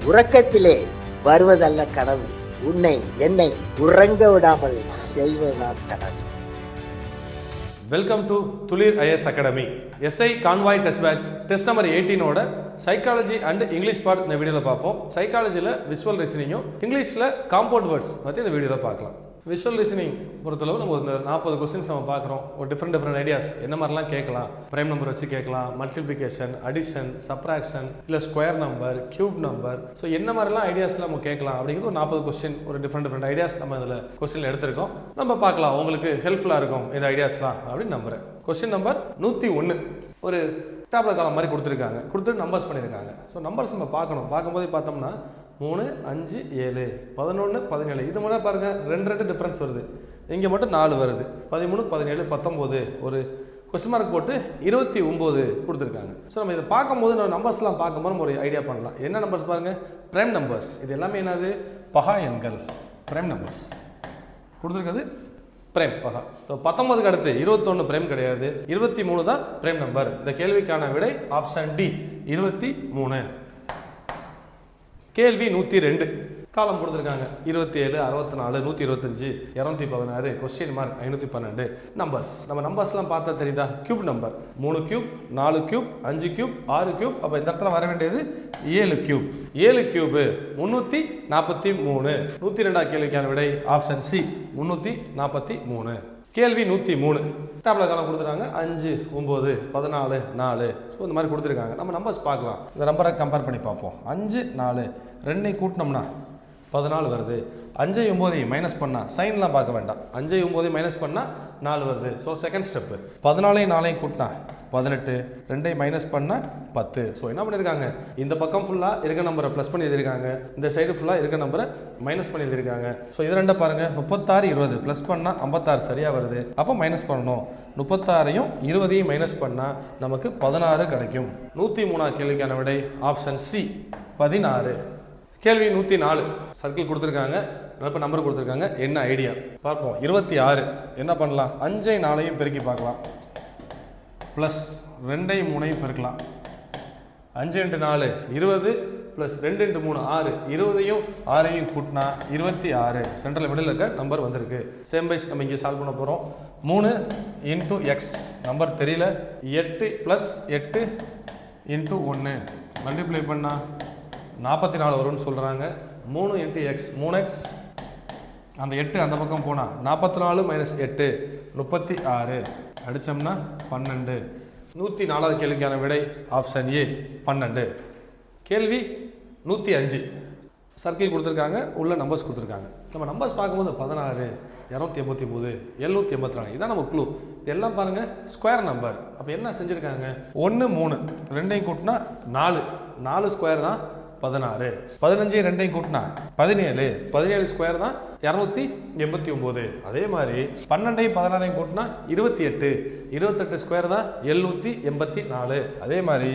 உறக்கத்திலே வருவதல்ல கனவு, உன்னை என்னை உறங்க விடாமல் செய்வதுதான் கனவு. Welcome to Thulir IAS academy. SI convoy test batch test number 18ஓட சைக்காலஜி அண்ட் இங்கிலீஷ் பார்ட் இந்த வீடியோவில் பார்ப்போம். சைக்காலஜியில் விஷுவல் ரீசனிங்கும் இங்கிலீஷில் காம்பவுண்ட் வேர்ட்ஸ் பற்றி இந்த வீடியோவில் பார்க்கலாம். விஷுவல் ரீசனிங் பொறுத்தளவு நம்ம இந்த 40 கொஸ்டின்ஸ் நம்ம பார்க்குறோம். ஒரு டிஃப்ரெண்ட் ஐடியாஸ் என்ன மாதிரிலாம் கேட்கலாம். ப்ரைம் நம்பர் வச்சு கேட்கலாம், மல்டிப்ளிகேஷன், அடிஷன், சப்ராக்ஷன், இல்லை square number, cube number, so என்ன மாதிரிலாம் ஐடியாஸில் நம்ம கேட்கலாம் அப்படிங்கிறது ஒரு 40 கொஸ்டின், ஒரு டிஃப்ரெண்ட் ஐடியாஸ் நம்ம இதில் கொஸ்டினில் எடுத்திருக்கோம். நம்ம பார்க்கலாம், உங்களுக்கு ஹெல்ப்ஃபுல்லாக இருக்கும் இந்த ஐடியாஸ்லாம் அப்படின்னு நம்புகிறேன். கொஸ்டின் நம்பர் 101 ஒரு டேப்லெட் காலம் மாதிரி கொடுத்துட்டு நம்பர்ஸ் பண்ணியிருக்காங்க. ஸோ நம்பர்ஸ் நம்ம பார்க்கும்போதே பார்த்தோம்னா 3, 5, 7, 11, 17 இது மாதிரி பாருங்கள், ரெண்டு டிஃப்ரென்ஸ் வருது. இங்கே மட்டும் 4 வருது. 13, 17, 19 ஒரு கொஸ்டின் மார்க் போட்டு 29 கொடுத்துருக்காங்க. ஸோ நம்ம இதை பார்க்கும்போது நம்ம நம்பர்ஸ்லாம் பார்க்கும்போது நம்ம ஒரு ஐடியா பண்ணலாம். என்ன நம்பர்ஸ் பாருங்கள், ப்ரைம் நம்பர்ஸ். இது எல்லாமே என்னது, பகா எண்கள், ப்ரைம் நம்பர்ஸ் கொடுத்துருக்குது, பிரைம் பகா. ஸோ 19க்கு அடுத்து 21 பிரைம் கிடையாது, 23 தான் பிரைம் நம்பர். இந்த கேள்விக்கான விடை ஆப்ஷன் டி 23. கேள்வி 102 காலம் கொடுத்துருக்காங்க. 27, 64, 125, 216, கொஸ்டின் மார்க் 512 நம்பர்ஸ். நம்ம நம்பர்ஸ்லாம் பார்த்தா தெரியுதா, cube number 3 cube, 4 cube, 5 cube, 6 cube. அப்போ இந்த இடத்துல வர வேண்டியது 7 கியூப். 7 கியூப் 343. 102 கேள்விக்கான விடை ஆப்ஷன் சி 343. கேள்வி 103 டேப்லெட் காலம் கொடுத்துருக்காங்க. 5, 9, 14, 4. ஸோ இந்த மாதிரி கொடுத்துருக்காங்க. நம்ம நம்பர்ஸ் பார்க்கலாம். இந்த நம்பரை கம்பேர் பண்ணி பார்ப்போம். 5, 4 2 கூட்டினோம்னா 14 வருது. 5, 9 மைனஸ் பண்ணால் சைன்லாம் பார்க்க வேண்டாம். 5, 9 மைனஸ் பண்ணால் 4 வருது. ஸோ செகண்ட் ஸ்டெப்பு 14, 4 கூட்டினா 18, 2 மைனஸ் பண்ணால் 10. ஸோ என்ன பண்ணியிருக்காங்க, இந்த பக்கம் ஃபுல்லாக இருக்க நம்பரை ப்ளஸ் பண்ணி எழுதியிருக்காங்க, இந்த சைடு ஃபுல்லாக இருக்க நம்பரை மைனஸ் பண்ணி எழுதியிருக்காங்க. ஸோ இது ரெண்டை பாருங்கள், 36, 20 ப்ளஸ் பண்ணால் 56 சரியாக வருது. அப்போ மைனஸ் பண்ணணும். 36ஐயும் 20ஐயும் மைனஸ் பண்ணால் நமக்கு 16 கிடைக்கும். 103 கேள்விக்கான விடை ஆப்ஷன் சி 16. கேள்வி 104 சர்க்கிள் கொடுத்துருக்காங்க, இப்போ நம்பர் கொடுத்துருக்காங்க. என்ன ஐடியா பார்ப்போம். 26 என்ன பண்ணலாம், 5, 4 பெருக்கி பார்க்கலாம், ப்ளஸ் 2, 3 பெருக்கலாம். 5 × 4 20 ப்ளஸ் 2 × 3 6, 20ஐயும் 6ஐயும் கூட்டினா 26. சென்ட்ரல் மிடில் இருக்க நம்பர் வந்திருக்கு. சேம் பைஸ் நம்ம இங்கே சால்வ் பண்ண போகிறோம். 3 × x நம்பர் தெரியல, 8 + 8 × 1 மல்டிப்ளை பண்ணால் 44 வரும்னு சொல்கிறாங்க. 3 × x 3x, அந்த 8 அந்த பக்கம் போனால் 44 - 8 36 அடித்தோம்னா 12. 104 கேள்விக்கான விடை ஆப்ஷன் ஏ 12. கேள்வி 105 சர்க்கிள் கொடுத்துருக்காங்க, உள்ள நம்பர்ஸ் கொடுத்துருக்காங்க. நம்ம நம்பர்ஸ் பார்க்கும்போது 16, 289, 784 இதான் நம்ம க்ளூ. இதெல்லாம் பாருங்கள் ஸ்கொயர் நம்பர். அப்போ என்ன செஞ்சுருக்காங்க, 1, 3 2ஐயும் கூட்டினா 4 ஸ்கொயர் தான் 16. 15 2ஐயும் கூட்டினா 17, 17 ஸ்கொயர் தான் 289. அதே மாதிரி 12ஐயும் 16ஐயும் கூட்டினா 28, 28 ஸ்கொயர் தான் 784. அதே மாதிரி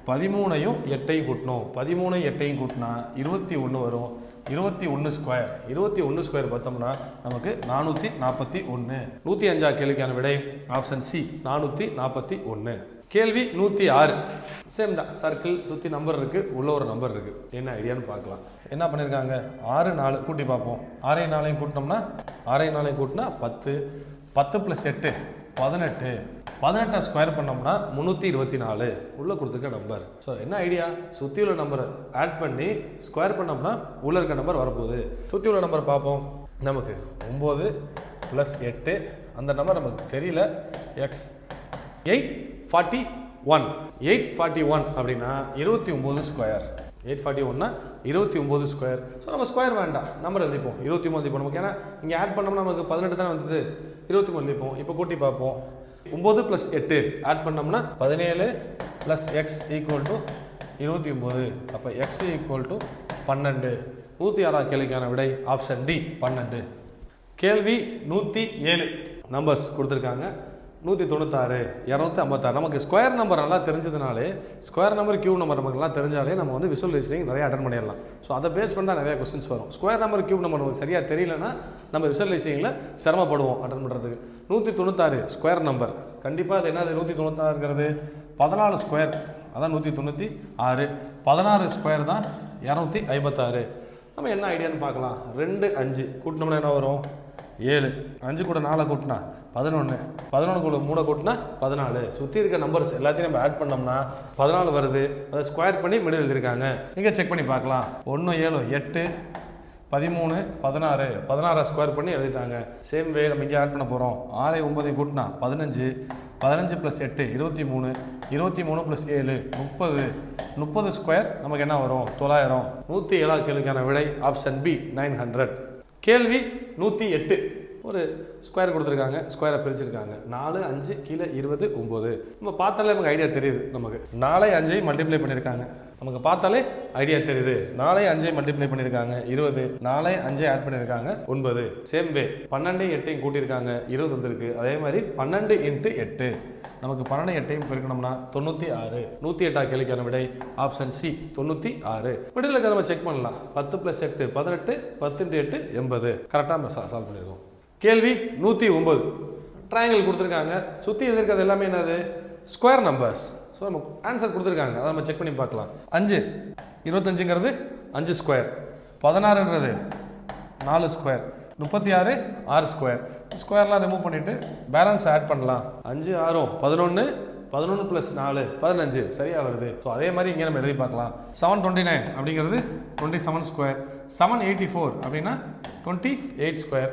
13ஐயும் 8ஐயும் கூட்டணும், 13ஐயும் 8ஐயும் கூட்டினா 21 வரும். 21 ஸ்கொயர், 21 ஸ்கொயர் பார்த்தோம்னா நமக்கு 441. 105 கேள்விக்கான விடை ஆப்ஷன் சி 441. கேள்வி 106 சேம் தான், சர்க்கிள் சுற்றி நம்பர் இருக்குது, உள்ள ஒரு நம்பர் இருக்குது. என்ன ஐடியான்னு பார்க்கலாம். என்ன பண்ணியிருக்காங்க, 6, 4 கூட்டி பார்ப்போம். 6, 4 கூட்டினோம்னா 6, 4 கூட்டினா 10, 10 + 8 18, 18 ஸ்கொயர் பண்ணோம்னா 324 உள்ள கொடுத்துருக்க நம்பர். ஸோ என்ன ஐடியா, சுற்றி உள்ள நம்பரை ஆட் பண்ணி ஸ்கொயர் பண்ணோம்னா உள்ள இருக்க நம்பர் வரப்போகுது. சுற்றி உள்ள நம்பர் பார்ப்போம். நமக்கு 9 + 8 அந்த நம்பர் நமக்கு தெரியல. எக்ஸ் 841, 841 அப்படின்னா 29 ஸ்கொயர். 841னா 29 ஸ்கொயர். ஸோ நம்ம ஸ்கொயர் வேண்டாம், நம்பர் எழுதிப்போம். 29 எழுதிப்போம் நமக்கு. ஏன்னா இங்கே ஆட் பண்ணோம்னா நமக்கு 18 தானே வந்தது, 29 எழுதிப்போம். இப்போ கூட்டி பார்ப்போம். 9 + 8 ஆட் பண்ணோம்னா 17 + x = 29. அப்போ x = 12. 106 கேள்விக்கான விடை ஆப்ஷன் டி 12. கேள்வி 107 நம்பர்ஸ் கொடுத்துருக்காங்க. 196, 256. நமக்கு ஸ்கொயர் நம்பர் நல்லா தெரிஞ்சதுனாலே, ஸ்கொயர் நம்பர் கியூப் நம்பர் நமக்கு நல்லா தெரிஞ்சாலே நம்ம வந்து விசுவல் ரீசனிங் நிறைய அட்டன் பண்ணிடலாம். ஸோ அதை பேஸ் பண்ணி தான் நிறைய கொஸ்டின்ஸ் வரும். ஸ்கொயர் நம்பர் கியூப் நம்பர் நமக்கு சரியாக தெரியலன்னா நம்ம விசுவல் ரீசனிங்கில் சிரமப்படுவோம் அட்டன் பண்ணுறதுக்கு. 196 ஸ்கொயர் நம்பர் கண்டிப்பாக அது என்னது, 196ங்கிறது 14 ஸ்கொயர், அதான் 196. 16 ஸ்கொயர் தான் 256. நம்ம என்ன ஐடியான்னு பார்க்கலாம். 2 5 கூட்டினோம்னா என்ன வரும்? 7. 5 கூட 4 கூட்டினா 11. 11 கூட 3 கூட்டினா 14. சுற்றி இருக்க நம்பர்ஸ் எல்லாத்தையும் நம்ம ஆட் பண்ணோம்னா 14 வருது. அதை ஸ்கொயர் பண்ணி மிடில் எழுதியிருக்காங்க. நீங்கள் செக் பண்ணி பார்க்கலாம். 1 7 8 13 16 16 ஸ்கொயர் பண்ணி எழுதிட்டாங்க. சேம் வே நம்ம இங்கே ஆட் பண்ண போகிறோம். 6 9 கூட்டினா 15. 15 + 8 23. 23 + 7 30. 30 ஸ்கொயர் நமக்கு என்ன வரும்? 900. 107 கேள்விக்கான விடை ஆப்ஷன் பி 900. கேள்வி 108. ஒரு ஸ்கொயர் கொடுத்துருக்காங்க, ஸ்கொயரை பிரிச்சிருக்காங்க. 4 5 கீழே 20 9. நம்ம பார்த்தாலே நமக்கு ஐடியா தெரியுது. நமக்கு 4 5 மல்டிப்ளை பண்ணியிருக்காங்க. நமக்கு பார்த்தாலே ஐடியா தெரியுது. 4 5 மல்டிப்ளை பண்ணியிருக்காங்க 20. 4 5 ஆட் பண்ணியிருக்காங்க 9. சேம் வே 12 8 கூட்டியிருக்காங்க 20 வந்திருக்கு. அதே மாதிரி 12 × 8 நமக்கு 12 8 பெருக்கணும்னா 96. 108 கேள்விக்கான விடை ஆப்ஷன் சி 96. மிடில் இருக்க நம்ம செக் பண்ணலாம். 10 + 8 18. 10 × 8 80. கரெக்டாக நம்ம சால்வ் பண்ணியிருக்கோம். கேள்வி 109. ட்ரையாங்கிள் கொடுத்துருக்காங்க. சுற்றி எதிர்க்கிறது எல்லாமே என்னது? Square numbers. ஸோ நம்ம ஆன்சர் கொடுத்துருக்காங்க, அதை நம்ம செக் பண்ணி பார்க்கலாம். 5 25ங்கிறது 5 ஸ்கொயர். 16ன்றது 4 ஸ்கொயர். 36 6 ஸ்கொயர். ஸ்கொயர்லாம் ரிமூவ் பண்ணிவிட்டு பேலன்ஸ் ஆட் பண்ணலாம். 5 6 11. 11 + 4 15 சரியாக வருது. ஸோ அதே மாதிரி இங்கே நம்ம எழுதி பார்க்கலாம். 729 அப்படிங்கிறது 27 ஸ்கொயர். 784 அப்படின்னா 28 ஸ்கொயர்.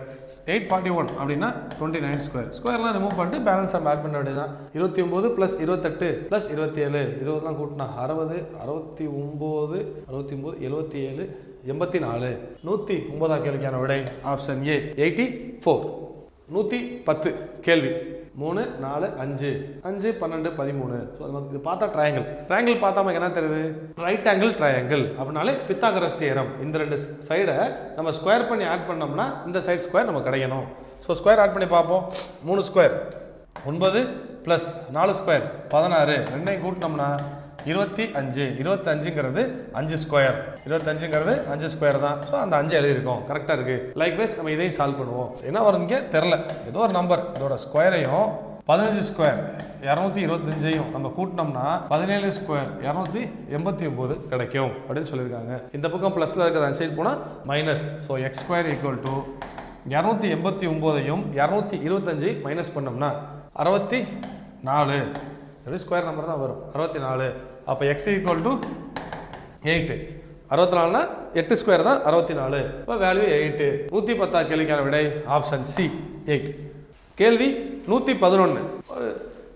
841 அப்படின்னா 29 ஸ்கொயர். ஸ்கொயர்லாம் ரிமூவ் பண்ணிட்டு பேலன்ஸ் நம்ம ஆட் பண்ண வேண்டியதான். 29 + 28 + 27 20லாம் கூட்டினா 60 69 69 77 84. 109 கேள்விக்கான விடை ஆப்ஷன் ஏ 84. 110 கேள்வி 3 4 5 5 12 13. ஸோ நமக்கு பார்த்தா ட்ரையாங்கிள் பார்த்தா நமக்கு என்ன தெரியுது? ரைட் ஆங்கிள் ட்ரையாங்கிள் அப்படின்னாலே பித்தாகரஸ் தியரம். இந்த 2 சைடை நம்ம ஸ்கொயர் பண்ணி ஆட் பண்ணோம்னா இந்த சைடு ஸ்கொயர் நமக்கு கிடைக்கணும். ஸோ ஸ்கொயர் ஆட் பண்ணி பார்ப்போம். 3 ஸ்கொயர் 9 + 4 ஸ்கொயர் 16. ரெண்டையும் கூட்டினோம்னா 25. 25ங்கிறது 5 ஸ்கொயர். 25ங்கிறது 5 ஸ்கொயர் தான். ஸோ அந்த 5 எழுதியிருக்கோம். கரெக்டாக இருக்குது. லைக்வைஸ் நம்ம இதையும் சால்வ் பண்ணுவோம். என்ன வருங்க தெரில, ஏதோ ஒரு நம்பர் இதோட ஸ்கொயரையும் 15 ஸ்கொயர் 225ஐயும் நம்ம கூட்டினோம்னா 17 ஸ்கொயர் 289 கிடைக்கும் அப்படின்னு சொல்லியிருக்காங்க. இந்த பக்கம் ப்ளஸில் இருக்கிற அந்த சைடு போனால் மைனஸ். ஸோ x² = 289ஐயும் 225 மைனஸ் பண்ணோம்னா 64. ஸ்கொயர் நம்பர் தான் வரும் 64. அப்போ x = 8. 64னா 8 ஸ்கொயர் தான் 64. இப்போ வேல்யூ 8. 110 கேள்விக்கான விடை ஆப்ஷன் சி 8. கேள்வி 111. ஒரு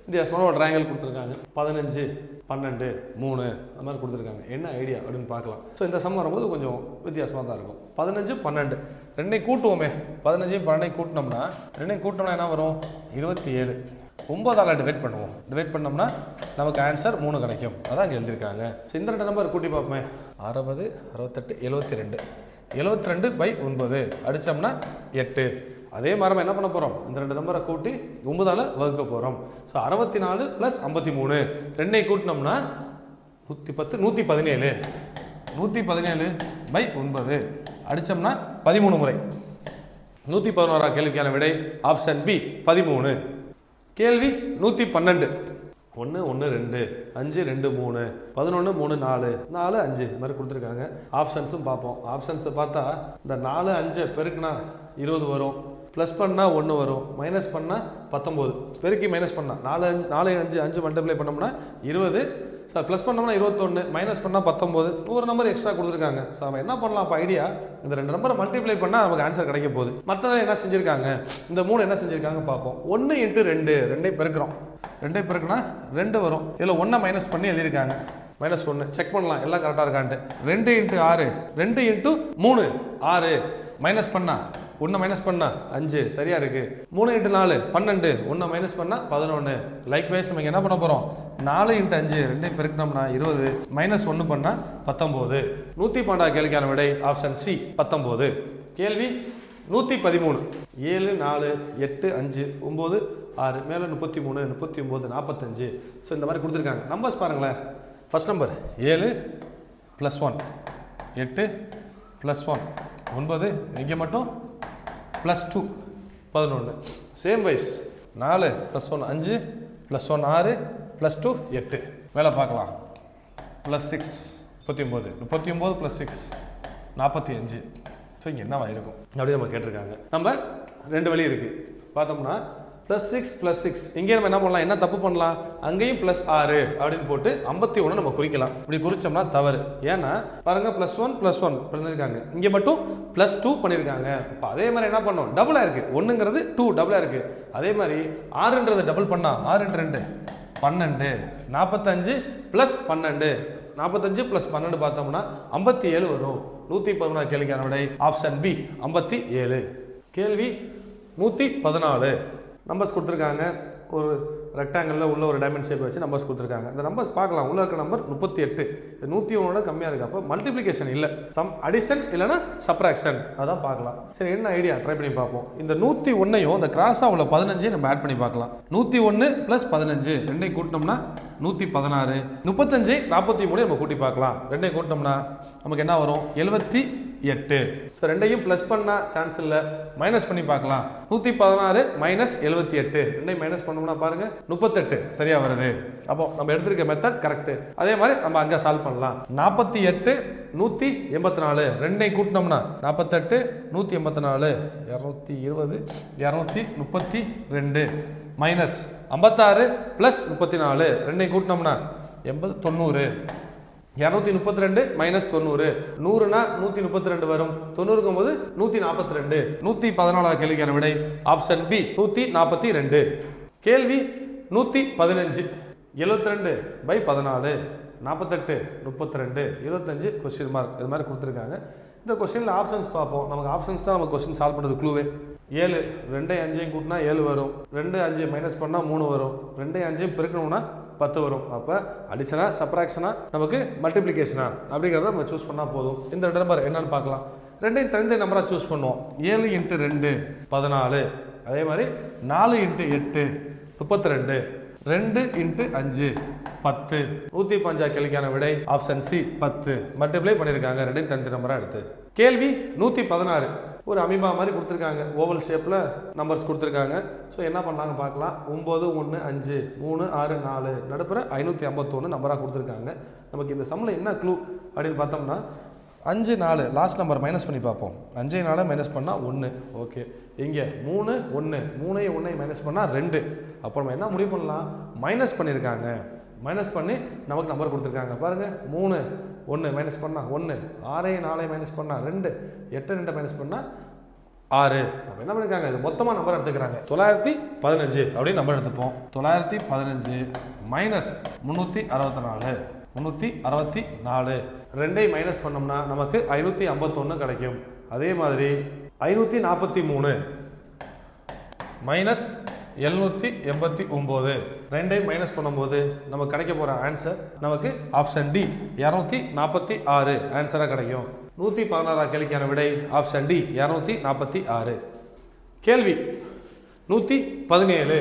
வித்தியாசமான ஒரு ட்ரையாங்கிள் கொடுத்துருக்காங்க. 15 12 3 அந்த மாதிரி கொடுத்துருக்காங்க. என்ன ஐடியா அப்படின்னு பார்க்கலாம். ஸோ இந்த சம் வரும்போது கொஞ்சம் வித்தியாசமாக தான் இருக்கும். 15 12 ரெண்டையும் கூட்டுவோமே. 15 12 கூட்டினோம்னா என்ன வரும்? 27. 9ஆல் டிவைட் பண்ணுவோம். டிவைட் பண்ணோம்னா நமக்கு ஆன்சர் 3 கிடைக்கும். அதான் இங்கே எழுதியிருக்காங்க. ஸோ இந்த 2 நம்பர் கூட்டி பார்ப்போமே. 60 68 72. 72/9 அடித்தோம்னா 8. அதே மாதிரி நம்ம என்ன பண்ண போகிறோம்? இந்த 2 நம்பரை கூட்டி 9ஆல் வகுக்க போகிறோம். ஸோ 64 + 53 ரெண்டையும் கூட்டினோம்னா 110 117. 117/9 அடித்தோம்னா 13 முறை. 111 கேள்விக்கான விடை ஆப்ஷன் பி 13. கேள்வி 112. 1 1 2 5 2 3 11 3 4 4 5 இந்த மாதிரி கொடுத்துருக்காங்க. ஆப்ஷன்ஸும் பார்ப்போம். ஆப்ஷன்ஸை பார்த்தா இந்த 4 5 பெருக்குனா 20 வரும். ப்ளஸ் பண்ணால் 1 வரும். மைனஸ் பண்ணால் 19. பெருக்கி மைனஸ் பண்ணால் 4 5 5 மல்டிப்ளை பண்ணோம்னா 20. சார் ப்ளஸ் பண்ணோம்னா 21. மைனஸ் பண்ணால் 19. ஒரு நம்பர் எக்ஸ்ட்ரா கொடுத்துருக்காங்க. ஸோ நம்ம என்ன பண்ணலாம்? இப்போ ஐடியா இந்த 2 நம்பரை மல்டிப்ளை பண்ணால் நமக்கு ஆன்சர் கிடைக்க போகுது. மற்றதை என்ன செஞ்சுருக்காங்க? இந்த 3 என்ன செஞ்சுருக்காங்க பார்ப்போம். 1 × 2 ரெண்டையும் பெருக்கிறோம். 2 பெருக்குனா 2 வரும். இதில் 1 மைனஸ் பண்ணி எழுதியிருக்காங்க. -1 செக் பண்ணலாம் எல்லாம் கரெக்டாக இருக்கான்ட்டு. 2 × 6 2 × 3 6 மைனஸ் பண்ணா 1 மைனஸ் பண்ணா 5 சரியா இருக்கு. 3 × 4 12 1 மைனஸ் பண்ணா 11. லைக்வைஸ் நம்ம என்ன பண்ண போறோம்? 4 × 5 ரெண்டையும் பெருக்கினோம்னா 20 -1 பண்ணா 19. 112 கேள்விக்கான விடை ஆப்ஷன் சி 19. கேள்வி 113. 7 4 8 5 9 6 மேலே 33 39 45. ஸோ இந்த மாதிரி கொடுத்துருக்காங்க. நம்பர்ஸ் பாருங்களேன். First number 7 + 1 8 + 1 9. இங்கே மட்டும் +2 11. Same wise 4 + 1 5 + 1 6 +2 8. மேலே பார்க்கலாம். +6 39 39 + 6 45. ஸோ இங்கே என்னவா இருக்கும் அப்படி நம்ம கேட்டிருக்காங்க. நம்ம ரெண்டு வழி இருக்குது பார்த்தோம்னா +6 + 6 இங்கே நம்ம என்ன பண்ணலாம், என்ன தப்பு பண்ணலாம், அங்கேயும் +6 அப்படின்னு போட்டு 51 நம்ம குறிக்கலாம். இப்படி குறிச்சோம்னா தவறு. ஏன்னா பாருங்க +1 +1 பண்ணியிருக்காங்க, இங்கே மட்டும் +2 பண்ணியிருக்காங்க. இப்போ அதே மாதிரி என்ன பண்ணோம், டபுளாக இருக்குது, 1ங்கிறது 2 டபுளாக இருக்குது. அதே மாதிரி 6ன்றதை டபுள் பண்ணால் 6 × 2 12 45 + 12 45 + 12 பார்த்தோம்னா 57 வரும். 114 கேள்விக்கான விடை ஆப்ஷன் பி 57. கேள்வி 114. நம்பர்ஸ் கொடுத்துருக்காங்க, ஒரு ரெக்டாங்கிளில் உள்ள ஒரு டைமண்ட் ஷேப் வச்சு நம்பர்ஸ் கொடுத்துருக்காங்க. இந்த நம்பர்ஸ் பார்க்கலாம், உள்ள இருக்க நம்பர் 38, 101 கம்மியாக இருக்குது. அப்போ மல்டிப்ளிகேஷன் இல்லை, சம் அடிஷன் இல்லைனா சப்ராக்ஷன், அதான் பார்க்கலாம். சரி என்ன ஐடியா ட்ரை பண்ணி பார்ப்போம். இந்த 101ஐயும் இந்த கிராஸாக உள்ள 15 நம்ம ஆட் பண்ணி பார்க்கலாம். 101 + 15 ரெண்டையும் கூட்டினோம்னா 116. 35 43 நம்ம கூட்டி பார்க்கலாம். ரெண்டையும் கூட்டினோம்னா நமக்கு என்ன வரும், 78. ஸோ ரெண்டையும் ப்ளஸ் பண்ணால் சான்ஸ் இல்லை, மைனஸ் பண்ணி பார்க்கலாம். 116 - 78 ரெண்டையும் மைனஸ் பண்ணோம்னா பாருங்க 38 சரியா வருது. அப்போ நம்ம எடுத்திருக்க மெத்தட் கரெக்ட். அதே மாதிரி நம்ம அங்கே சால்வ் பண்ணலாம். 48 184 ரெண்டையும் கூட்டினோம்னா 48 184 220 232 மைனஸ் 56 + 34 ரெண்டையும் கூட்டினோம்னா 80 90 232 - 90 100னா 132 வரும். 90க்கும் போது 142. 114 கேள்விக்கான விடை ஆப்ஷன் பி 142. கேள்வி 115. 72/14 48 32 25 கொஸ்டின் மார்க் இது மாதிரி கொடுத்துருக்காங்க. இந்த கொஸ்டினில் ஆப்ஷன்ஸ் பார்ப்போம். நமக்கு ஆப்ஷன்ஸ் தான் நமக்கு கொஸ்டின் சால்வ் பண்ணுறது க்ளூவே. 7 2 5 கூட்டினா 7 வரும். 2 5 மைனஸ் பண்ணால் 3 வரும். 2 5 பெருக்கணும்னா 10 வரும். அப்போ அடிஷனா சப்ராக்ஷனா நமக்கு மல்டிப்ளிகேஷனா அப்படிங்கிறத நம்ம சூஸ் பண்ணால் போதும். இந்த நம்பர் என்னன்னு பார்க்கலாம். ரெண்டையும் தனி நம்பராக சூஸ் பண்ணுவோம். 7 × 2 14. அதே மாதிரி 4 × 8 32. 2 × 5 10. 105 கேள்விக்கான விடை ஆப்ஷன் சி 10. மல்டிப்ளை பண்ணியிருக்காங்க ரெண்டையும் தனி நம்பராக எடுத்து. கேள்வி 116. ஒரு அமீபா மாதிரி கொடுத்துருக்காங்க, ஓவல் ஷேப்பில் நம்பர்ஸ் கொடுத்துருக்காங்க. ஸோ என்ன பண்ணலாங்க பார்க்கலாம். 9 1 5 3 6 4 நடுப்புற 551 நம்பராக கொடுத்துருக்காங்க. நமக்கு இந்த சம்மில் என்ன க்ளூ அப்படின்னு பார்த்தோம்னா 5 4 லாஸ்ட் நம்பர் மைனஸ் பண்ணி பார்ப்போம். 5 4 மைனஸ் பண்ணால் 1. ஓகே, இங்கே 3 1 3 1 மைனஸ் பண்ணால் 2. அப்போ நம்ம என்ன முடிவு பண்ணலாம், மைனஸ் பண்ணியிருக்காங்க. மைனஸ் பண்ணி நமக்கு நம்பர் கொடுத்துருக்காங்க பாருங்கள். 3 1 மைனஸ் பண்ணால் 1, 6 4 மைனஸ் பண்ணால் 2, 8 2 மைனஸ் பண்ணால் 6. அப்போ என்ன பண்ணியிருக்காங்க, இது மொத்தமாக நம்பர் எடுத்துக்கிறாங்க. 915 அப்படின்னு நம்பர் எடுத்துப்போம். 915 மைனஸ் 364 364 ரெண்டையும் மைனஸ் பண்ணோம்னா நமக்கு 551 கிடைக்கும். அதே மாதிரி 543 மைனஸ் 789 ரெண்டையும் மைனஸ் பண்ணும்போது நமக்கு கிடைக்க போகிற ஆன்சர் நமக்கு ஆப்ஷன் டி 246 ஆன்சராக கிடைக்கும். 116 கேள்விக்கான விடை ஆப்ஷன் டி 246. கேள்வி 117.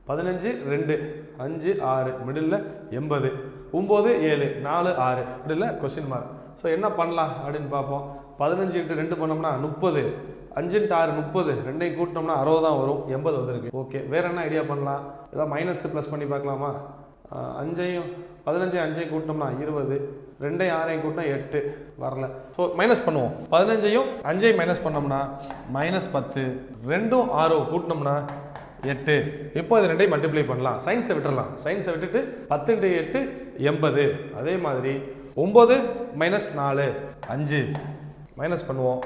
15 2 5 6 middle 80 9 7 4 6 middle question mark. So என்ன பண்ணலாம் அப்படின்னு பார்ப்போம். 15 × 2 பண்ணோம்னா 30, 5 × 6 30 ரெண்டையும் கூட்டினோம்னா 60 தான் வரும். 80 வந்திருக்கு. ஓகே, வேற என்ன ஐடியா பண்ணலாம், ஏதாவது மைனஸ் ப்ளஸ் பண்ணி பார்க்கலாமா. 15 5 கூட்டினோம்னா 20, 2 6 கூட்டினா 8 வரல. ஸோ மைனஸ் பண்ணுவோம். 15 5 மைனஸ் பண்ணோம்னா -10, 2 6 கூட்டினோம்னா 8. இப்போ இது ரெண்டையும் மல்டிப்ளை பண்ணலாம். சயின்ஸை விட்டுறலாம். சயின்ஸை விட்டுட்டு 10 × 8 80. அதே மாதிரி 9 - 4 5 மைனஸ் பண்ணுவோம்.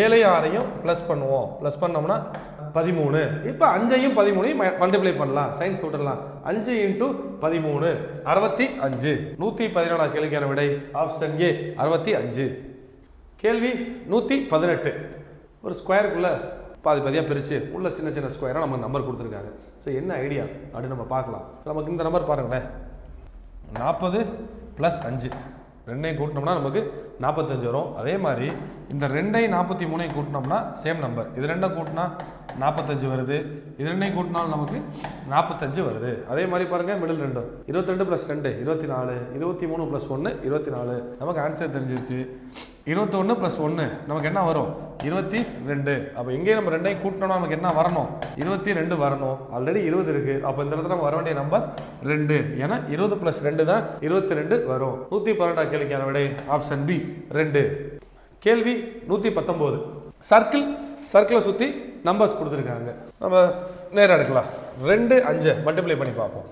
7 6 ப்ளஸ் பண்ணுவோம். ப்ளஸ் பண்ணோம்னா 13. இப்போ 5 13 மல்டிப்ளை பண்ணலாம். சயின்ஸ் விட்டுறலாம். 5 × 13 65. 117 கேள்விக்கான விடை ஆப்ஷன் ஏ 65. கேள்வி 118. ஒரு ஸ்கொயருக்குள்ள பாதி பாதியாக பிரித்து உள்ள சின்ன சின்ன ஸ்கொயராக நமக்கு நம்பர் கொடுத்துருக்காங்க. ஸோ என்ன ஐடியா அப்படின்னு நம்ம பார்க்கலாம். நமக்கு இந்த நம்பர் பாருங்களேன். 40 + 5 ரெண்டையும் கூட்டினோம்னா நமக்கு 45 வரும். அதே மாதிரி இந்த 2 43 கூட்டினோம்னா சேம் நம்பர். இது ரெண்டும் கூட்டினா 45 வருது. இது ரெண்டையும் கூட்டினாலும் நமக்கு 45 வருது. அதே மாதிரி பாருங்க மிடில் ரெண்டும் 22 + 2 24, 23 + 1 24. நமக்கு ஆன்சர் தெரிஞ்சிருச்சு. 21 + 1 நமக்கு என்ன வரும்? 22. அப்போ இங்கே நம்ம ரெண்டையும் கூட்டினோம்னா நமக்கு என்ன வரணும்? 22 வரணும். ஆல்ரெடி 20 இருக்கு. அப்போ இந்த இடத்துல நம்ம வர வேண்டிய நம்பர் 2. ஏன்னா 20 + 2 தான் 22 வரும். 112 கேள்விக்கான விடை ஆப்ஷன் பி 2. கேள்வி 119. சர்க்கிளை சுற்றி நம்பர்ஸ் கொடுத்துருக்காங்க. நம்ம நேரம் எடுக்கலாம். 2 5 மல்டிப்ளை பண்ணி பார்ப்போம்.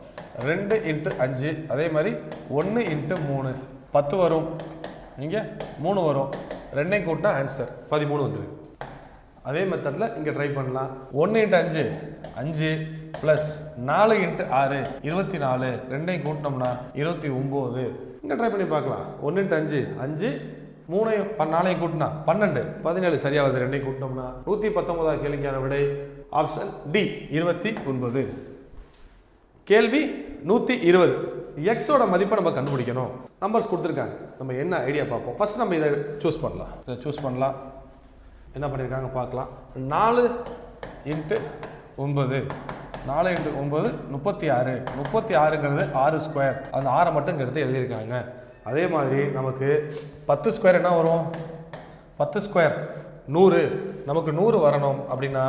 2 × 5 அதே மாதிரி 1 × 3 10 வரும். இங்கே 3 வரும். ரெண்டையும் கூட்டினா ஆன்சர் 13 வந்துருக்கு. அதே மெத்தடில் இங்கே ட்ரை பண்ணலாம். 1 × 5 5 ப்ளஸ் 4 × 6 24. ரெண்டையும் கூட்டினோம்னா 29. இங்கே ட்ரை பண்ணி பார்க்கலாம். 1 × 5 5 3 4 கூட்டினா 12 17 சரியாக வருது. ரெண்டையும் கூட்டினோம்னா 119 கேள்விக்கான விடை ஆப்ஷன் டி 29. கேள்வி 120. எக்ஸோட மதிப்பை நம்ம கண்டுபிடிக்கணும். நம்பர்ஸ் கொடுத்துருக்காங்க. நம்ம என்ன ஐடியா பார்ப்போம். ஃபர்ஸ்ட் நம்ம இதை சூஸ் பண்ணலாம். என்ன பண்ணியிருக்காங்க பார்க்கலாம். 4 × 9 4 × 9 36. 36ங்கிறது 6 ஸ்கொயர். அந்த 6 மட்டும் இங்கே எடுத்து எழுதியிருக்காங்க. அதே மாதிரி நமக்கு 10 ஸ்கொயர் என்ன வரும்? 10 ஸ்கொயர் 100. நமக்கு 100 வரணும் அப்படின்னா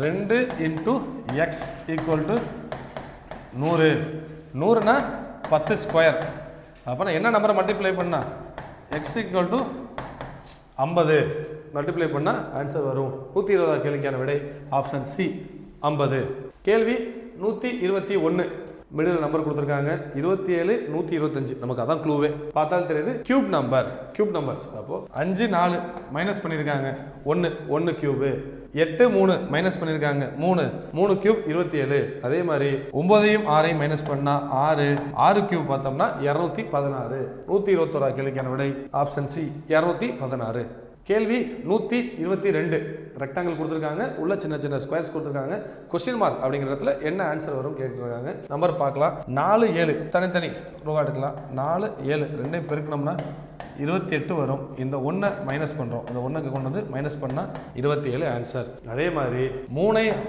2 × x = 100. 100னா 10 ஸ்கொயர். அப்போ என்ன நம்பரை மல்டிப்ளை பண்ணா x = 50 மல்டிப்ளை பண்ணால் ஆன்சர் வரும். 120 கேள்விக்கான விடை ஆப்ஷன் சி 50. கேள்வி 121. மிடில் நம்பர் கொடுத்துருக்காங்க 27 125. நமக்கு அதான் க்ளூவே. பார்த்தாலும் தெரியுது கியூப் நம்பர்ஸ். அப்போ 5 4 மைனஸ் பண்ணியிருக்காங்க 1 கியூபு. 8 3 மைனஸ் பண்ணியிருக்காங்க 3 கியூப் 27. அதே மாதிரி 9ஐயும் 6ஐயும் மைனஸ் பண்ணா 6 கியூப் பார்த்தோம்னா 216. 121 கேள்விக்கான விடை ஆப்ஷன் சி 216. கேள்வி 122. ரெக்டாங்கிள் கொடுத்துருக்காங்க. உள்ள சின்ன சின்ன ஸ்கொயர்ஸ் கொடுத்துருக்காங்க. கொஸ்டின் மார்க் அப்படிங்கிற இடத்துல என்ன ஆன்சர் வரும் கேட்டுருக்காங்க. நம்பர் பார்க்கலாம். 4 7 தனித்தனி ரூபா எடுக்கலாம். 4 7 ரெண்டையும் பெருக்கணும்னா 28 வரும். இந்த 1 மைனஸ் பண்ணுறோம். இந்த 1க்கு கொண்டு வந்து மைனஸ் பண்ணால் 27 ஆன்சர். அதே மாதிரி 9ஐயும்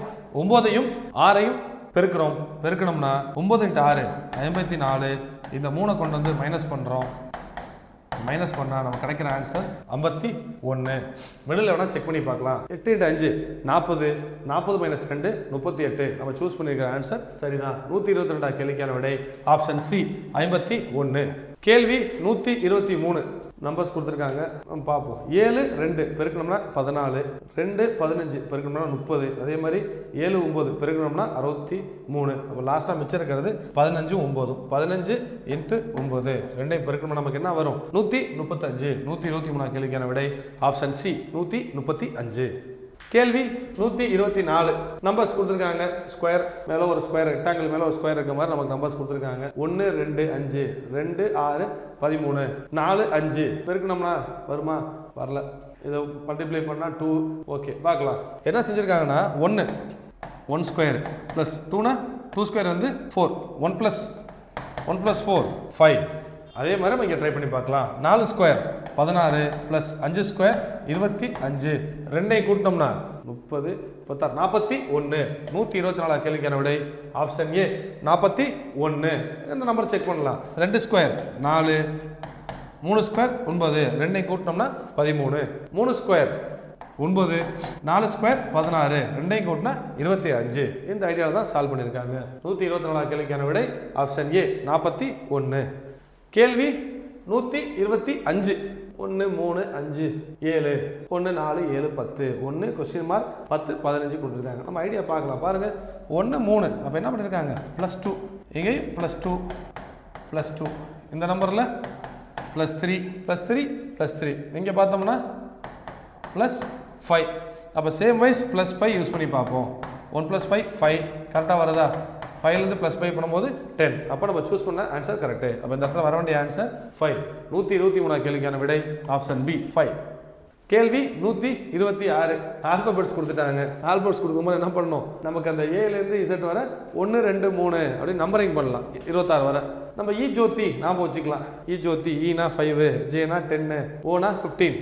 6ஐயும் பெருக்கணும்னா 9 × 6 54. இந்த 3 கொண்டு வந்து மைனஸ் பண்ணுறோம். மைனஸ் பண்ணால் நம்ம கிடைக்கிற ஆன்சர் 51. மிடில் வேணால் செக் பண்ணி பார்க்கலாம். 8 × 5 40. 40 - 2 38. நம்ம சூஸ் பண்ணியிருக்கிற ஆன்சர் சரிதான். 122 கேள்விக்கான விடை ஆப்ஷன் சி 51. கேள்வி 123. நம்பர்ஸ் கொடுத்துருக்காங்க. நம்ம பார்ப்போம். 7 2 பெருக்கணும்னா 14. 2 15 பெருக்கணும்னா 30. அதே மாதிரி 7 9 பெருக்கணும்னா 63. அப்போ லாஸ்ட்டாக மிச்சம் இருக்கிறது 15 9. 15 × 9 ரெண்டையும் பெருக்கணும்னா நமக்கு என்ன வரும்? 135. 123 கேள்விக்கான விடை ஆப்ஷன் சி 135. கேள்வி 124. நம்பர்ஸ் கொடுத்துருக்காங்க. ஸ்கொயர் மேலே ஒரு ஸ்கொயர், ரெக்டாங்கிள் மேலே ஒரு ஸ்கொயர் இருக்க மாதிரி நமக்கு நம்பர்ஸ் கொடுத்துருக்காங்க. 1 2 5 2 6 13. 4 5 பெருக்கணும்னா வருமா? வரல. இதை மல்டிப்ளை பண்ணால் 2. ஓகே பார்க்கலாம். என்ன செஞ்சுருக்காங்கன்னா 1 ஸ்கொயர் ப்ளஸ் 2னா 2 ஸ்கொயர் வந்து 4. 1 + 4 5. அதே மாதிரி நம்ம இங்கே ட்ரை பண்ணி பார்க்கலாம். 4 ஸ்கொயர் 16 ப்ளஸ் 5 ஸ்கொயர் 25. ரெண்டையும் கூட்டினோம்னா 30 46 41. 124 கேள்விக்கான விடை ஆப்ஷன் ஏ 41. இந்த நம்பர் செக் பண்ணலாம். 2 ஸ்கொயர் 4 3 ஸ்கொயர் 9. ரெண்டையும் கூட்டினோம்னா 13. 3 ஸ்கொயர் 9 4 ஸ்கொயர் 16. ரெண்டையும் கூட்டினா 25. இந்த ஐடியாவில் தான் சால்வ் பண்ணியிருக்காங்க. 124 கேள்விக்கான விடை ஆப்ஷன் ஏ 41. கேள்வி 125. 1 3 5 7 1 4 7 10. 1 கொஸ்டின் மார்க் 10 15 கொடுத்துருக்காங்க. நம்ம ஐடியா பார்க்கலாம். பாருங்கள் 1 3. அப்போ என்ன பண்ணியிருக்காங்க? +2. எங்கேயும் +2 +2. இந்த நம்பரில் +3 +3 +3. இங்கே பார்த்தோம்னா +5. அப்போ சேம் வைஸ் +5 யூஸ் பண்ணி பார்ப்போம். 1 + 5 5. கரெக்டாக வருதா? 5லேருந்து +5 பண்ணும்போது 10. அப்போ நம்ம சூஸ் பண்ண ஆன்சர் கரெக்டு. அப்போ இந்த இடத்துல வர வேண்டிய ஆன்சர் 5. 123 கேள்விக்கான விடை ஆப்ஷன் பி 5. கேள்வி 126. ஆல்பபெட்ஸ் கொடுத்துட்டாங்க. ஆல்பபெட்ஸ் கொடுக்கும்போது என்ன பண்ணணும்? நமக்கு அந்த ஏலேருந்து இசட் வர 1 2 3 அப்படின்னு நம்பரிங் பண்ணலாம். 26 வர நம்ம ஜோதி ஞாபகம் வச்சுக்கலாம். ஜோதி ஈனா 5 ஜேனா 10 ஓனா 15.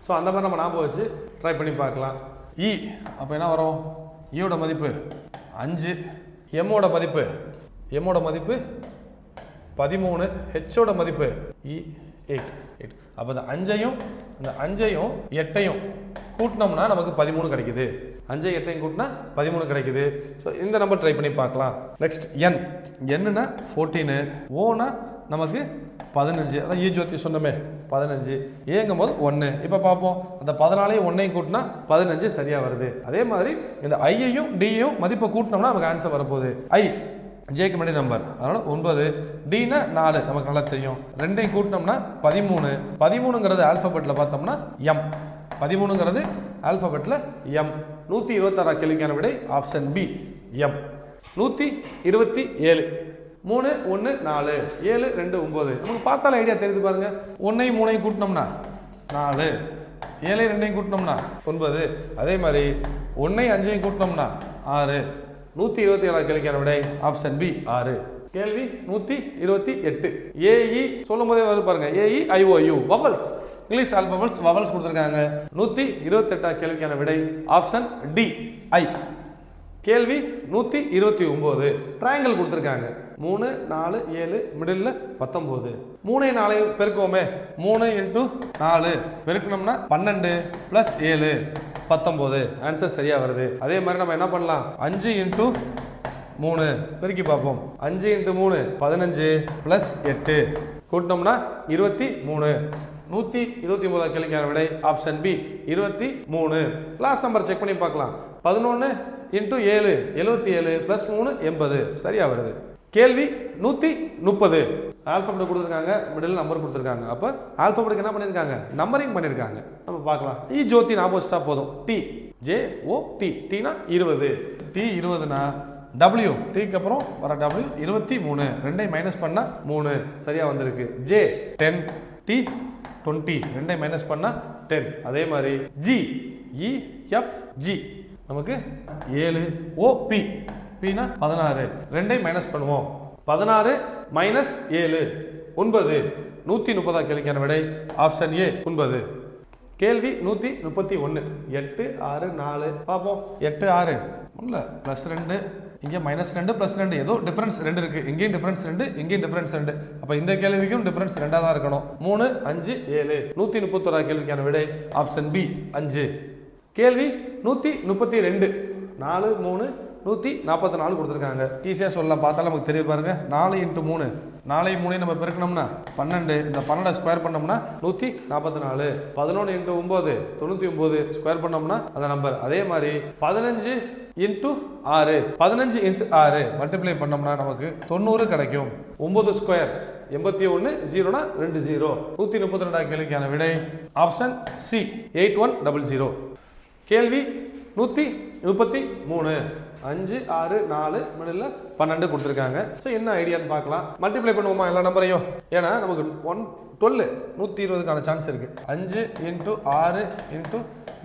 ஸோ அந்த மாதிரி நம்ம ஞாபகம் வச்சு ட்ரை பண்ணி பார்க்கலாம். அப்போ என்ன வரும்? ஈயோட மதிப்பு 5, எம்மோட மதிப்பு 13, ஹெச்சோட மதிப்பு 8. அப்போ இந்த 5ஐயும் இந்த 5ஐயும் 8ஐயும் கூட்டினோம்னா நமக்கு 13 கிடைக்குது. 5 8 கூட்டினா 13 கிடைக்குது. ஸோ இந்த நம்பர் ட்ரை பண்ணி பார்க்கலாம். நெக்ஸ்ட் என், என்னன்னா 14, ஓனா நமக்கு 15. அதான் ஜோதி சொன்னமே 15, ஏங்கும் போது 1. இப்போ பார்ப்போம், அந்த 14ஐயும் 1ஐயும் கூட்டினா 15 சரியாக வருது. அதே மாதிரி இந்த ஐயையும் டியையும் மதிப்பை கூட்டினோம்னா நமக்கு ஆன்சர் வரப்போகுது. ஐ ஜேக்கு முன்னாடி நம்பர், அதனால 9, டினா 4 நமக்கு நல்லா தெரியும். 2ஐயும் கூட்டினோம்னா 13. 13ங்கிறது ஆல்பபெட்டில் பார்த்தோம்னா எம். 13ங்கிறது ஆல்பபெட்டில் எம். 126 கேள்விக்கான விடை ஆப்ஷன் பி எம். 127, 3 1 4 7 2 9. நமக்கு பார்த்தால ஐடியா தெரியுது பாருங்க. 1ஐயும் 3ஐயும் கூட்டினோம்னா 4, 7 2ஐயும் கூட்டினோம்னா 9. அதே மாதிரி 1ஐயும் 5ஐயும் கூட்டினோம்னா 6. 127 கேள்விக்கான விடை ஆப்ஷன் பி 6. கேள்வி 128. ஏஇ சொல்லும் போதே வருது பாருங்க. A E I O U vowels, English alphabets vowels கொடுத்துருக்காங்க. 128 கேள்விக்கான விடை ஆப்ஷன் டி ஐ. கேள்வி 129. ட்ரையாங்கிள் கொடுத்துருக்காங்க. 3 4 7 மிடில் 19. 3 4 பெருக்குவோமே. 3 × 4 பெருக்கணும்னா 12 + 7 19. ஆன்சர் சரியா வருது. அதே மாதிரி நம்ம என்ன பண்ணலாம், 5 × 3 பெருக்கி பார்ப்போம். 5 × 3 15 + 8 கூட்டினோம்னா 23. 129 கேள்விக்கான விடை option B 23. Last number check பண்ணி பார்க்கலாம். 11 × 7 77 + 3 80 சரியா வருது. கேள்வி 130. ஆல்பபெட் கொடுத்துருக்காங்க, மிடில் நம்பர் கொடுத்துருக்காங்க. அப்போ ஆல்பபெட்டுக்கு என்ன பண்ணியிருக்காங்க, நம்பரிங் பண்ணியிருக்காங்க. நம்ம பார்க்கலாம். இ ஜோதி ஞாபகம் வச்சுட்டா போதும். டி ஜே ஓ டி, டீனா 20. டி 20னா டபிள்யூ, டிக்கு அப்புறம் வர டபிள்யூ 23. 2ஐ மைனஸ் பண்ணா 3 சரியா வந்திருக்கு. J 10, D 20. 2ஐ மைனஸ் பண்ணா 10. அதே மாதிரி ஜி இ எஃப் ஜி நமக்கு 7. ஓ பி, பினா 16. 2ஐ மைனஸ் பண்ணுவோம். 16 - 7 9. 130 கேள்விக்கான விடை ஆப்ஷன் ஏ 9. கேள்வி 131. 8 6 4 பார்ப்போம். 8 6 ஒன்றும் +2, இங்கே -2 +2, ஏதோ டிஃபரன்ஸ் 2 இருக்கு. இங்கேயும் டிஃபரன்ஸ் 2, இங்கேயும் டிஃபரன்ஸ் 2. அப்போ இந்த கேள்விக்கும் டிஃபரன்ஸ் 2 தான் இருக்கணும். 3 5 7. 131 கேள்விக்கான விடை ஆப்ஷன் பி 5. கேள்வி 132. 4 3 144 கொடுத்துருக்காங்க. ஈஸியாக சொல்லலாம், பார்த்தாலும் நமக்கு தெரிய பாருங்க. 4 × 3 4 3 நம்ம பெருக்கணும்னா 12. இந்த 12 ஸ்கொயர் பண்ணோம்னா 144. 11 × 9 99 ஸ்கொயர் பண்ணோம்னா அந்த நம்பர். அதே மாதிரி 15 × 6 15 × 6 மல்டிப்ளை பண்ணோம்னா நமக்கு 90 கிடைக்கும். 9 ஸ்கொயர் 81 0னா 2 0. 132 கேள்விக்கான விடை ஆப்ஷன் சி 8100. கேள்வி 133. 5 6 4 மிடில் 12 கொடுத்துருக்காங்க. ஸோ என்ன ஐடியான்னு பார்க்கலாம். மல்டிப்ளை பண்ணுவோமா எல்லா நம்பரையும்? ஏன்னா நமக்கு 12 120க்கான சான்ஸ் இருக்கு. 5 × 6 ×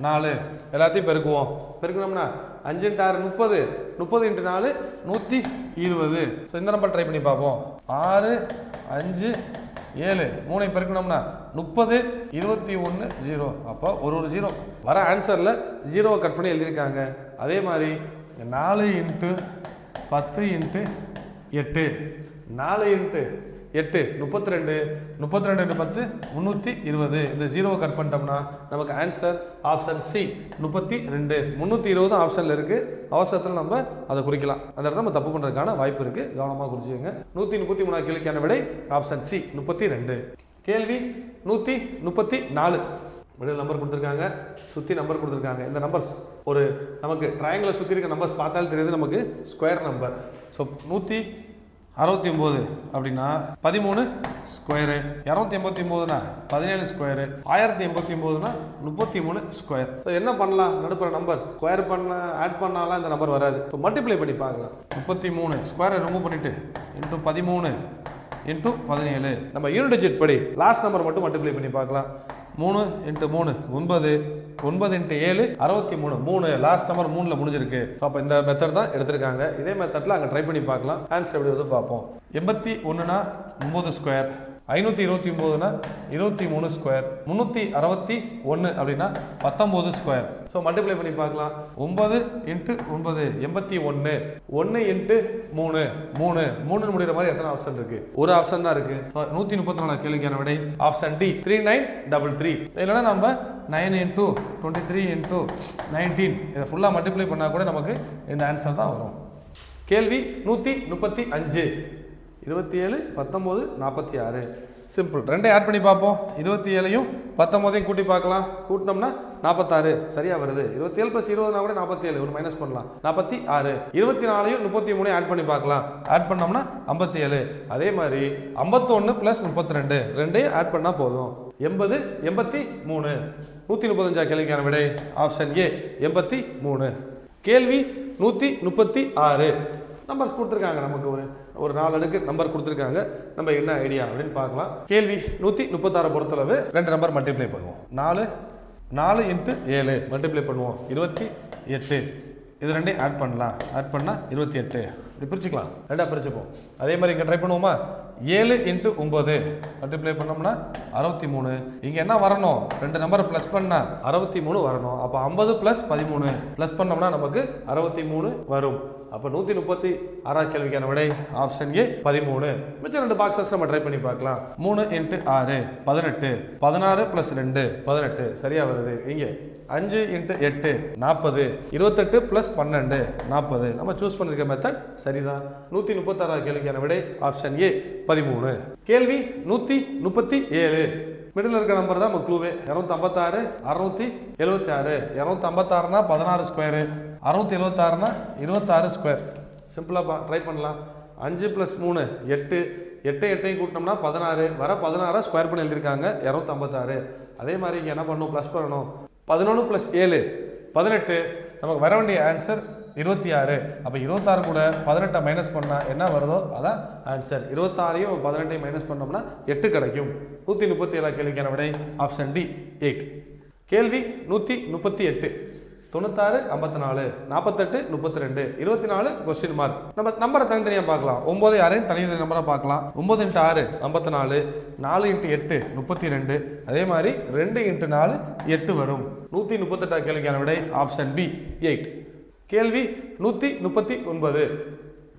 4 எல்லாத்தையும் பெருக்குவோம். பெருக்கணும்னா 5 × 6 30, 30 × 4 120. ஸோ இந்த நம்பர் ட்ரை பண்ணி பார்ப்போம். 6 5 7 3ஐ பெருக்கணும்னா 30 21 0. அப்போ ஒரு 0 வர ஆன்சரில் 0 கட் பண்ணி எழுதியிருக்காங்க. அதே மாதிரி 4 × 10 × 8 4 × 8 32 32 × 10 320. இந்த 0 கட் பண்ணிட்டோம்னா நமக்கு ஆன்சர் ஆப்ஷன் சி 32. 320 ஆப்ஷனில் இருக்கு. அவசரத்தில் நம்ம அதை குறிக்கலாம். அந்த இடத்துல நம்ம தப்பு பண்ணுறதுக்கான வாய்ப்பு இருக்கு. கவனமாக குறிச்சுக்கோங்க. 133 கேள்விக்கான விடை ஆப்ஷன் சி 32. கேள்வி 134. மிடில் நம்பர் கொடுத்துருக்காங்க, சுற்றி நம்பர் கொடுத்துருக்காங்க. இந்த நம்பர்ஸ் ஒரு நமக்கு ட்ரையாங்கிளை சுற்றி இருக்க நம்பர்ஸ் பார்த்தாலும் தெரியுது நமக்கு ஸ்கொயர் நம்பர். ஸோ 169 அப்படின்னா 13 ஸ்கொயரு, 289னா 17 ஸ்கொயரு, 1089னா 33 ஸ்கொயர். ஸோ என்ன பண்ணலாம், நடுப்புற நம்பர் ஸ்கொயர் பண்ண ஆட் பண்ணாலாம் இந்த நம்பர் வராது. ஸோ மல்டிப்ளை பண்ணி பார்க்கலாம். 33 ஸ்கொயரை ரிமூவ் பண்ணிட்டு × 13 × 17. நம்ம யூனிட் டிஜிட் படி லாஸ்ட் நம்பர் மட்டும் மல்டிப்ளை பண்ணி பார்க்கலாம். 3 × 3 9, 9 × 7 63. 3 லாஸ்ட் நம்பர் 3ல முடிஞ்சிருக்கு. ஸோ அப்போ இந்த மெத்தட் தான் எடுத்திருக்காங்க. இதே மெத்தடில் அங்கே ட்ரை பண்ணி பார்க்கலாம். ஆன்சர் எப்படி வந்து பார்ப்போம். 81னா 9 ஸ்கொயர், 529னா 23 ஸ்கொயர், 361 அப்படின்னா 19 ஸ்கொயர். ஸோ மல்டிப்ளை பண்ணி பார்க்கலாம். 9 × 9 81, 1 × 3 3 3 முடிகிற மாதிரி எத்தனை ஆப்ஷன் இருக்கு? ஒரு ஆப்ஷன் தான் இருக்கு. 134 கேள்விக்கான விடை ஆப்ஷன் டி 3933. இல்லைன்னா நம்ம 9 × 23 × 19 இதை ஃபுல்லாக மல்டிப்ளை பண்ணால் கூட நமக்கு இந்த ஆன்சர் தான் வரும். கேள்வி 135, 27 19 46. சிம்பிள். ரெண்டே ஆட் பண்ணி பார்ப்போம். 27ஐயும் 19ஐயும் கூட்டி பார்க்கலாம். கூட்டினோம்னா 46 சரியா வருது. 27 + 20 கூட 47, ஒரு மைனஸ் பண்ணலாம் 46. 24ஐயும் 33ஐயும் ஆட் பண்ணி பார்க்கலாம். ஆட் பண்ணோம்னா 57. அதே மாதிரி 51 + 32 ரெண்டையும் ஆட் பண்ணால் போதும் 80 83. 135 கேள்விக்கான விடை ஆப்ஷன் ஏ 83. கேள்வி 136. நம்பர்ஸ் கொடுத்துருக்காங்க. நமக்கு ஒரு 4 அடுக்கு நம்பர் கொடுத்துருக்காங்க. நம்ம என்ன ஐடியா அப்படின்னு பார்க்கலாம். கேள்வி 136 பொறுத்தளவு 2 நம்பர் மல்டிப்ளை பண்ணுவோம். 4 × 7 மல்டிப்ளை பண்ணுவோம் 28. இது ரெண்டையும் ஆட் பண்ணலாம். ஆட் பண்ணால் 28. இப்படி பிரிச்சுக்கலாம். ரெண்டாக பிரிச்சுப்போம். அதே மாதிரி இங்கே ட்ரை பண்ணுவோமா? 7 × 9 மல்டிப்ளை பண்ணோம்னா 63. இங்கே என்ன வரணும்? 2 நம்பரை ப்ளஸ் பண்ணால் 63 வரணும். அப்போ 50 + 13 ப்ளஸ் பண்ணோம்னா நமக்கு 63 வரும். அப்போ 136 கேள்விக்கான விடை ஆப்ஷன் ஏ 13. மிச்சம் 2 பாக்ஸஸ் நம்ம ட்ரை பண்ணி பார்க்கலாம். 3 × 6 18, 16 + 2 18 சரியா வருது. இங்கே 5 × 8 40, 28 + 12 40. நம்ம சூஸ் பண்ணிருக்க மெத்தட் சரிதான். 136 கேள்விக்கான விடை ஆப்ஷன் ஏ 13. கேள்வி 137. மிடில் இருக்க நம்பர் தான் நம்ம க்ளூவே. 256 676. 256னா 16 ஸ்கொயரு, 676னா 26 ஸ்கொயர். சிம்பிளாக ட்ரை பண்ணலாம். 5 + 3 8, 8 8ஐயும் கூட்டினோம்னா 16. வர 16 ஸ்கொயர் பண்ணி எழுதியிருக்காங்க 256. அதே மாதிரி இங்கே என்ன பண்ணணும்? ப்ளஸ் பண்ணணும். 11 + 7 18. நமக்கு வர வேண்டிய ஆன்சர் 26. அப்போ 26 கூட 18 மைனஸ் பண்ணால் என்ன வருதோ அதான் ஆன்சர். 26ஐயும் 18ஐயும் மைனஸ் பண்ணோம்னா 8 கிடைக்கும். 137 கேள்விக்கான விடை ஆப்ஷன் டி 8. கேள்வி 138. 96 54 48 32 24 கொஸ்டின் மார்க். நம்ம நம்பரை தனித்தனியாக பார்க்கலாம். 9 6 தனித்தனி நம்பரை பார்க்கலாம். 9 × 6 54, 4 × 8 32. அதே மாதிரி 2 × 4 8 வரும். 138 கேள்விக்கான விடை ஆப்ஷன் பி 8. கேள்வி 139.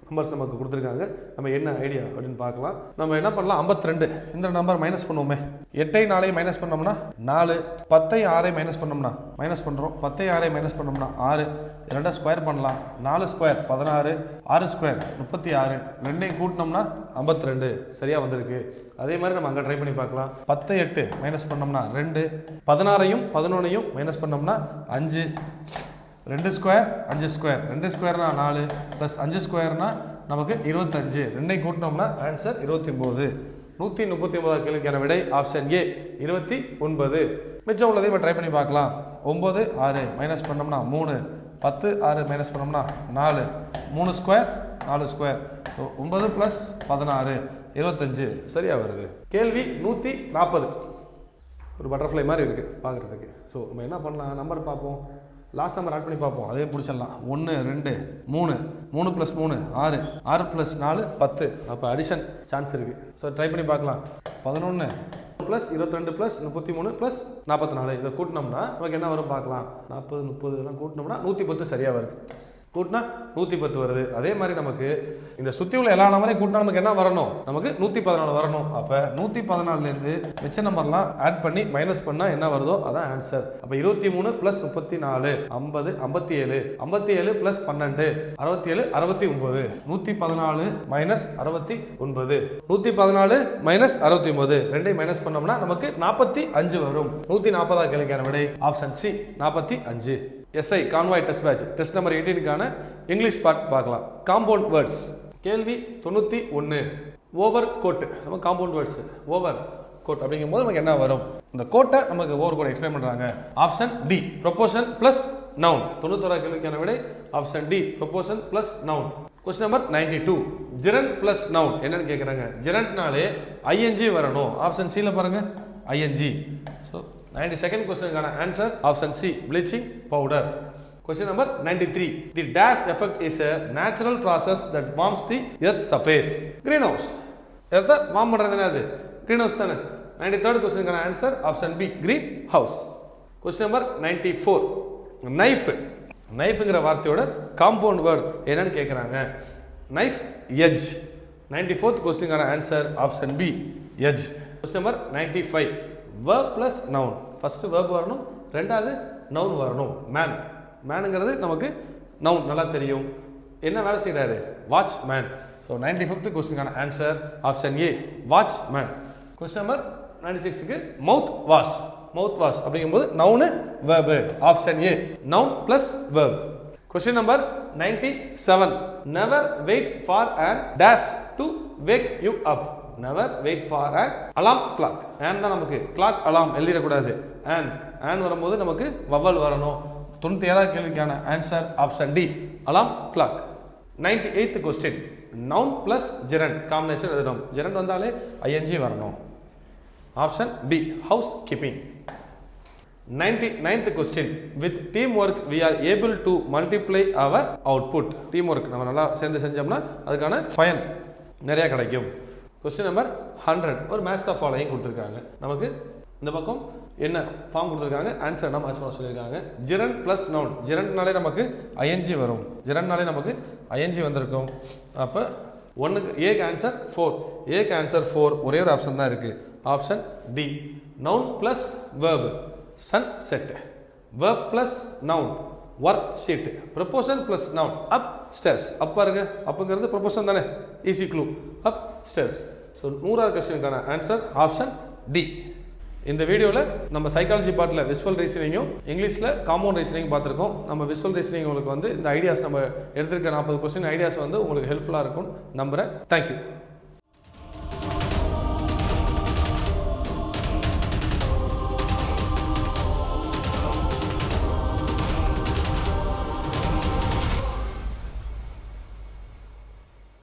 நம்பர்ஸ் நமக்கு கொடுத்துருக்காங்க. நம்ம என்ன ஐடியா அப்படின்னு பார்க்கலாம். நம்ம என்ன பண்ணலாம்? 52 இந்த நம்பர் மைனஸ் பண்ணுவோமே. 8 4 மைனஸ் பண்ணோம்னா 4, 10 6 மைனஸ் பண்ணோம்னா மைனஸ் பண்ணுறோம். 10 6 மைனஸ் பண்ணோம்னா 6. 2 ஸ்கொயர் பண்ணலாம். 4 ஸ்கொயர் 16, 6 ஸ்கொயர் 36. ரெண்டையும் கூட்டினோம்னா 52 சரியா வந்திருக்கு. அதே மாதிரி நம்ம அங்கே ட்ரை பண்ணி பார்க்கலாம். 10 8 மைனஸ் பண்ணோம்னா 2, 16ஐயும் 11ஐயும் மைனஸ் பண்ணோம்னா 5. 2 ஸ்கொயர் 5 ஸ்கொயர், 2 ஸ்கொயர்னா 4 + 5 ஸ்கொயர்னா நமக்கு 25. ரெண்டையும் கூட்டினோம்னா ஆன்சர் 29. 139 கேள்விக்கான விடை ஆப்ஷன் ஏ 29. மிச்சம் உள்ளதை நம்ம ட்ரை பண்ணி பார்க்கலாம். 9 6 மைனஸ் பண்ணோம்னா 3, 10 6 மைனஸ் பண்ணோம்னா 4, 3 ஸ்கொயர் 4 ஸ்கொயர். 9 + 16 25 சரியா வருது. கேள்வி 140. ஒரு பட்டர்ஃப்ளை மாதிரி இருக்குது பார்க்குறதுக்கு. ஸோ நம்ம என்ன பண்ணலாம்? நம்பர் பார்ப்போம். லாஸ்ட் நம்பர் ஆட் பண்ணி பார்ப்போம். அதே பிடிச்சிடலாம். 1 2 3 3 + 3 6 6 + 4 10. அப்போ அடிஷன் சான்ஸ் இருக்குது. ஸோ ட்ரை பண்ணி பார்க்கலாம். 11 + 22 + 33 + 44 இதை கூட்டினோம்னா நமக்கு என்ன வரும் பார்க்கலாம். 40 30 இதெல்லாம் கூட்டினோம்னா 110 சரியாக வருது. கூட்டினா 110 வருது. அதே மாதிரி நமக்கு இந்த சுற்றி உள்ள எல்லா நம்பரையும் கூட்டினா நமக்கு என்ன வரணும்? நமக்கு 114 வரணும். அப்போ 114லேருந்து மிச்ச நம்பர்லாம் ஆட் பண்ணி மைனஸ் பண்ணால் என்ன வருதோ அதான் ஆன்சர். அப்போ 23 + 34 50 57 57 + 12 67 69. 114 - 69 114 - 69 ரெண்டையும் மைனஸ் பண்ணோம்னா நமக்கு 45 வரும். 140 கேள்விக்கான விடை option C 45. SI convoy test batch test number 18க்கான இங்கிலீஷ் பார்ட் பார்க்கலாம். Compound words. கேள்வி 91. Over coat. நம்ம காம்பவுண்ட் வேர்ட்ஸ் ஓவர் கோட் அப்படிங்கும்போது நமக்கு என்ன வரும்? இந்த கோட்டை நமக்கு ஓவர் கோட் எக்ஸ்பிளைன் பண்ணுறாங்க. Option D proportion plus noun. 91 கேள்விக்கான விடை option D proportion plus noun. Question number 92. Gerund plus noun என்னன்னு கேட்குறாங்க. ஜெரண்ட்னாலே ஐஎன்ஜி வரணும். ஆப்ஷன் சியில் பாருங்க ING. So 92nd கொஸ்டினுக்கான answer option C bleaching powder. Question number 93. The dash effect is a natural process that warms the earth's surface. Greenhouse. எர்த்தை warm பண்ணுறது என்னது? green house தானே. 93rd கொஸ்டினுக்கான answer option B green house. Question number 94 knife. நைஃப்ங்கிற வார்த்தையோட compound word என்னன்னு கேட்குறாங்க. Knife edge. 94th கொஸ்டினுக்கான answer option B edge. Question number 95 verb plus noun. First verb வரணும், ரெண்டாவது நவுன் வரணும். மேன். மேனுங்கிறது நமக்கு நவுன் நல்லா தெரியும். என்ன வேலை செய்கிறாரு? Watch man. ஸோ 95th கொஸ்டினுக்கான answer option A watch man. Question number 96க்கு மவுத் வாஷ். மவுத் வாஷ் அப்படிங்கும்போது noun verb. Option A noun plus verb. Question number 97 never wait for an dash to wake you up. Never wait for an alarm clock. and தான் நமக்கு clock alarm எழுதிடக்கூடாது. and வரும்போது நமக்கு vowel வரணும். 97வது கேள்விக்கான answer option D alarm clock. 98th question noun plus gerund combination எழுதணும். Gerund வந்தாலே ING வரணும். Option B housekeeping. 99th question with teamwork we are able to multiply our output. teamwork நம்ம நல்லா சேர்ந்து செஞ்சோம்னா அதுக்கான பயன் நிறைய கிடைக்கும். கொஸ்டின் நம்பர் 100 ஒரு மேட்ச் த ஃபாலோயிங் கொடுத்துருக்காங்க. நமக்கு இந்த பக்கம் என்ன ஃபார்ம் கொடுத்துருக்காங்க, ஆன்சர் என்ன மேட்ச் பண்ண சொல்லியிருக்காங்க. Gerund plus noun. ஜெரண்ட்னாலே நமக்கு ஐஎன்ஜி வரும். ஜெரண்ட்னாலே நமக்கு ஐஎன்ஜி வந்திருக்கும். அப்போ ஒன்றுக்கு ஏக்கு ஆன்சர் 4. ஏக்கு ஆன்சர் 4. ஒரே ஒரு ஆப்ஷன் தான் இருக்குது. Option D noun plus verb. sunset. verb plus noun worksheet. proportion plus noun upstairs. up பாருங்க, upங்கிறது proportion தானே, easy clue. upstairs. ஸோ 100வது கொஸ்டினுக்கான ஆன்சர் ஆப்ஷன் டி. இந்த வீடியோவில் நம்ம சைக்காலஜி பார்ட்டில் விசுவல் ரீசனிங்கும் இங்கிலீஷில் காம்பவுண்ட் ரீசனிங் பார்த்துருக்கோம். நம்ம விசுவல் ரீசனிங் உங்களுக்கு வந்து இந்த ஐடியாஸ் நம்ம எடுத்திருக்க 40 கொஸ்டின் ஐடியாஸ் வந்து உங்களுக்கு ஹெல்ப்ஃபுல்லாக இருக்கும் நம்புகிறேன். தேங்க்யூ.